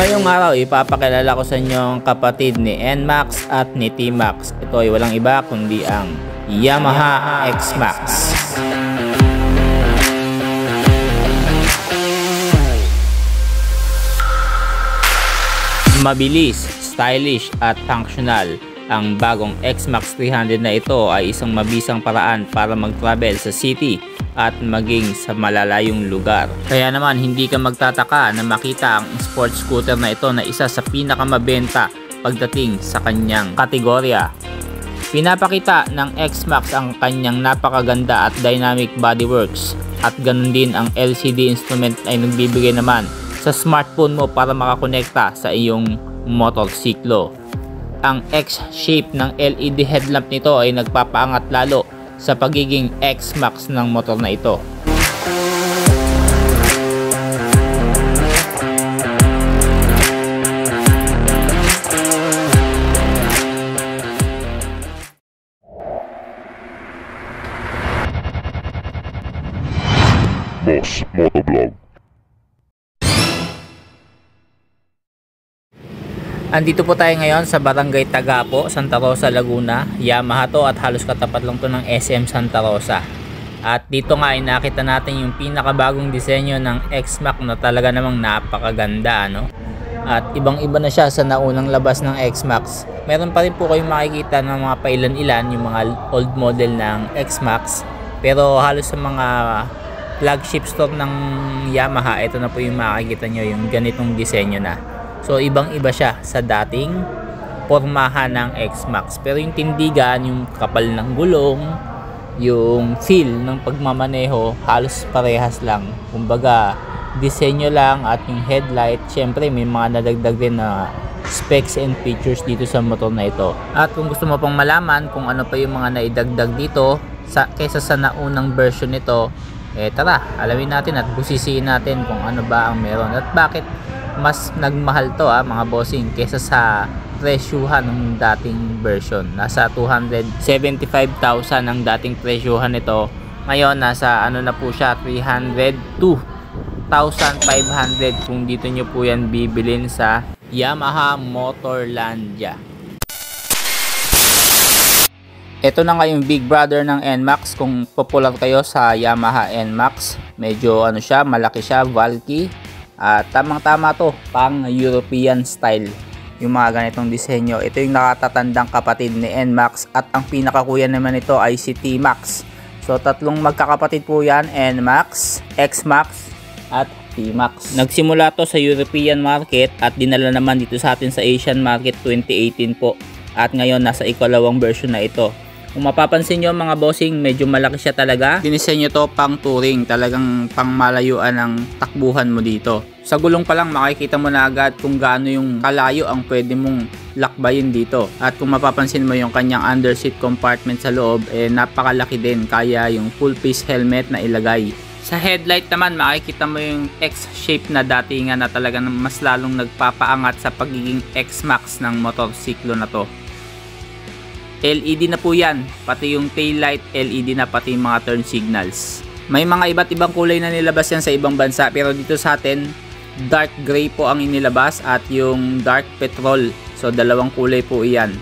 Ngayong araw, ipapakilala ko sa inyo ang kapatid ni NMAX at ni T-Max. Ito ay walang iba kundi ang Yamaha X-Max. Mabilis, stylish at functional. Ang bagong X-Max 300 na ito ay isang mabisang paraan para mag-travel sa city at maging sa malalayong lugar. Kaya naman hindi ka magtataka na makita ang sports scooter na ito na isa sa pinakamabenta pagdating sa kanyang kategorya. Pinapakita ng X-Max ang kanyang napakaganda at dynamic bodyworks at ganun din ang LCD instrument ay nagbibigay naman sa smartphone mo para makakonekta sa iyong motorsiklo. Ang X-shape ng LED headlamp nito ay nagpapaangat lalo sa pagiging X-Max ng motor na ito. Boss Motovlog. Andito po tayo ngayon sa Barangay Tagapo, Santa Rosa, Laguna. Yamaha to at halos katapat lang to ng SM Santa Rosa. At dito nga ay nakita natin yung pinakabagong disenyo ng X-Max na talaga namang napakaganda, no? At ibang-iba na siya sa naunang labas ng X-Max. Meron pa rin po kayong makikita ng mga pailan-ilan yung mga old model ng X-Max. Pero halos sa mga flagship store ng Yamaha, ito na po yung makikita nyo, yung ganitong disenyo na. So ibang-iba siya sa dating pormahan ng X-Max. Pero yung tindigan, yung kapal ng gulong, yung feel ng pagmamaneho, halos parehas lang. Kumbaga, disenyo lang at yung headlight, syempre may mga nadagdag din na specs and features dito sa motor na ito. At kung gusto mo pang malaman kung ano pa yung mga naidagdag dito kaysa sa naunang version nito, tara, alamin natin at busisiin natin kung ano ba ang meron at bakit mas nagmahal to mga bossing kesa sa presyuhan ng dating version. Nasa 275,000 ang dating presyuhan nito. Ngayon nasa ano na po siya, 302,500 kung dito nyo po yan bibilin sa Yamaha Motorlandia. Ito na nga yung big brother ng NMAX. Kung popular kayo sa Yamaha NMAX, medyo ano siya, malaki siya, bulky. At tamang-tama to, pang European style yung mga ganitong disenyo. Ito yung nakatatandang kapatid ni NMAX at ang pinakakuya naman ito ay si T-Max. So tatlong magkakapatid po yan, NMAX, X-Max at T-Max. Nagsimula to sa European market at dinala naman dito sa atin sa Asian market 2018 po. At ngayon nasa ikalawang version na ito. Kung mapapansin nyo mga bossing, medyo malaki siya talaga. Dinisenyo to pang touring, talagang pang malayuan ang takbuhan mo dito. Sa gulong pa lang makikita mo na agad kung gaano yung kalayo ang pwede mong lakbayin dito. At kung mapapansin mo yung kanyang underseat compartment sa loob, napakalaki din, kaya yung full face helmet na ilagay. Sa headlight naman makikita mo yung X-shape na datingan na talagang mas lalong nagpapaangat sa pagiging X-Max ng motorsiklo na to. LED na po yan, pati yung taillight LED na, pati yung mga turn signals. May mga iba't ibang kulay na nilabas yan sa ibang bansa, pero dito sa atin dark gray po ang inilabas at yung dark petrol. So dalawang kulay po iyan.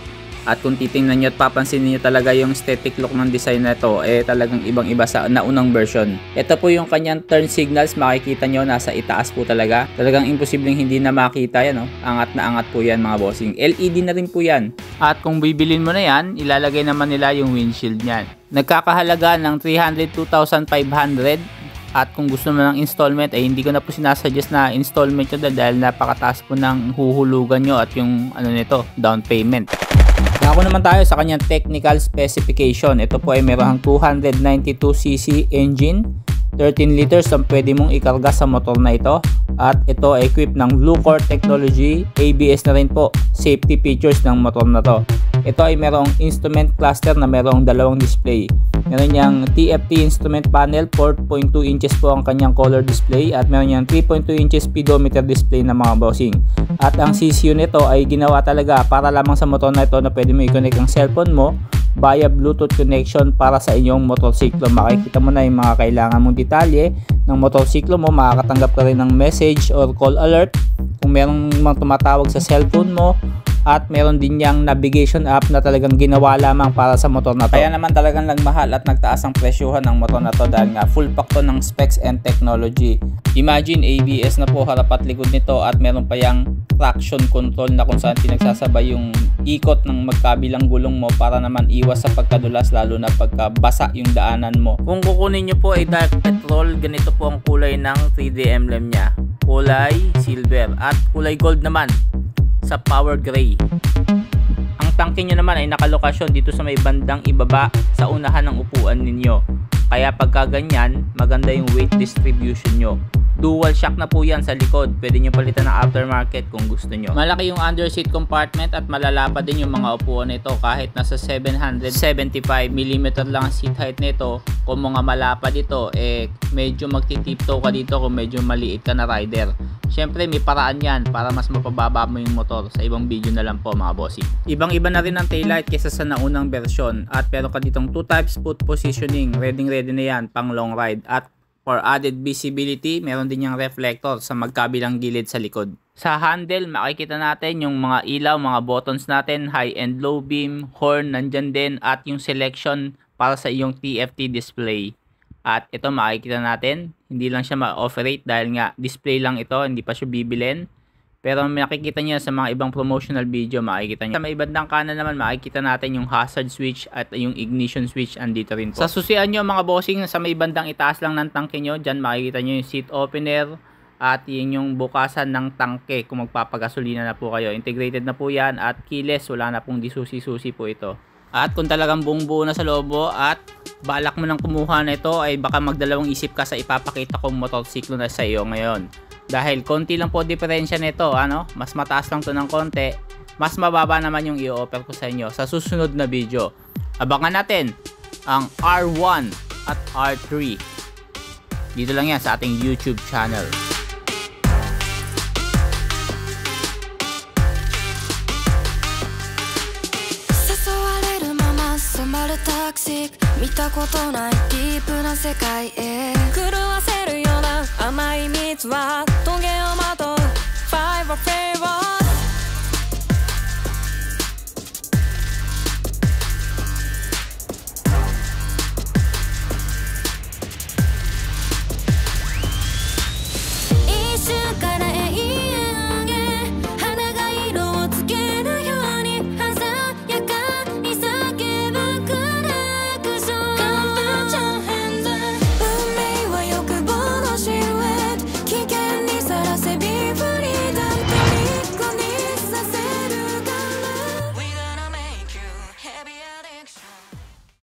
At kung titingnan nyo at papansin niyo talaga yung aesthetic look ng design na ito, talagang ibang-iba sa naunang version. Ito po yung kanyang turn signals, makikita nyo nasa itaas po talaga. Talagang imposibleng hindi na makita yan, angat na angat po yan mga bossing. LED na rin po yan. At kung bibilin mo na yan, ilalagay naman nila yung windshield niyan. Nagkakahalaga ng 302,500. At kung gusto mo ng installment, hindi ko na po sinasuggest na installment nyo dahil napakataas po ng huhulugan nyo at yung ano nito, down payment. Ako naman tayo sa kanyang technical specification. Ito po ay merong 292cc engine, 13 liters ang pwede mong ikarga sa motor na ito. At ito ay equipped ng Blue Core technology, ABS na rin po, safety features ng motor na to. Ito ay merong instrument cluster na merong dalawang display. Meron niyang TFT instrument panel, 4.2 inches po ang kanyang color display at meron niyang 3.2 inches speedometer display na mga bossing. At ang CCU nito ay ginawa talaga para lamang sa motor na ito na pwede mo i-connect ang cellphone mo via Bluetooth connection para sa inyong motorsiklo. Makikita mo na yung mga kailangan mong detalye ng motorsiklo mo, makakatanggap ka rin ng message or call alert kung kung merong mga tumatawag sa cellphone mo, at meron din yang navigation app na talagang ginawa lamang para sa motor na to. Kaya naman talagang nagmahal at nagtaas ang presyuhan ng motor na to dahil nga full pack to ng specs and technology. Imagine ABS na po harap at likod nito at meron pa yang traction control na kung saan pinagsasabay yung ikot ng magkabilang gulong mo para naman iwas sa pagkadulas lalo na pagkabasa yung daanan mo. Kung kukunin nyo po ay dark petrol, ganito po ang kulay ng 3D emblem nya. Kulay silver at kulay gold naman sa power gray. Ang tangke nyo naman ay nakalokasyon dito sa may bandang ibaba sa unahan ng upuan ninyo. Kaya pagka ganyan, maganda yung weight distribution nyo. Dual shock na po yan sa likod. Pwede nyo palitan ng aftermarket kung gusto nyo. Malaki yung underseat compartment at malalapad din yung mga upuan nito kahit nasa 775mm lang ang seat height nito. Kung mga malapad ito, medyo magtitiptoe ka dito kung medyo maliit ka na rider. Syempre may paraan yan para mas mapababa mo yung motor. Sa ibang video na lang po mga bossing. Ibang iba na rin ang taillight kaysa sa naunang bersyon. At meron ka ditong 2 types foot positioning. Ready na yan pang long ride. At for added visibility, meron din yung reflector sa magkabilang gilid sa likod. Sa handle, makikita natin yung mga ilaw, mga buttons natin, high and low beam, horn, nandyan din, at yung selection para sa iyong TFT display. At ito makikita natin, hindi lang siya ma-operate dahil nga display lang ito, hindi pa siya bibilin. Pero makikita niyo sa mga ibang promotional video, makikita niyo. Sa may bandang kanan naman, makikita natin yung hazard switch at yung ignition switch andito rin po. Sa susian nyo mga bossing, sa may bandang itaas lang ng tangke nyo, dyan makikita nyo yung seat opener at yun yung bukasan ng tangke kung magpapagasolina na po kayo. Integrated na po yan at keyless, wala na pong disusi-susi po ito. At kung talagang buong buo na sa lobo at balak mo nang kumuha na ito, ay baka magdalawang isip ka sa ipapakita kong motorsiklo na sa iyo ngayon. Dahil konti lang po diferensya nito, mas mataas lang to ng konti, mas mababa naman yung i-offer ko sa inyo sa susunod na video. Abangan natin ang R1 at R3. Dito lang yan sa ating YouTube channel. Toxic 見たことないディープな世界へ狂わせるような甘い蜜はトゲをまとう Five of Fame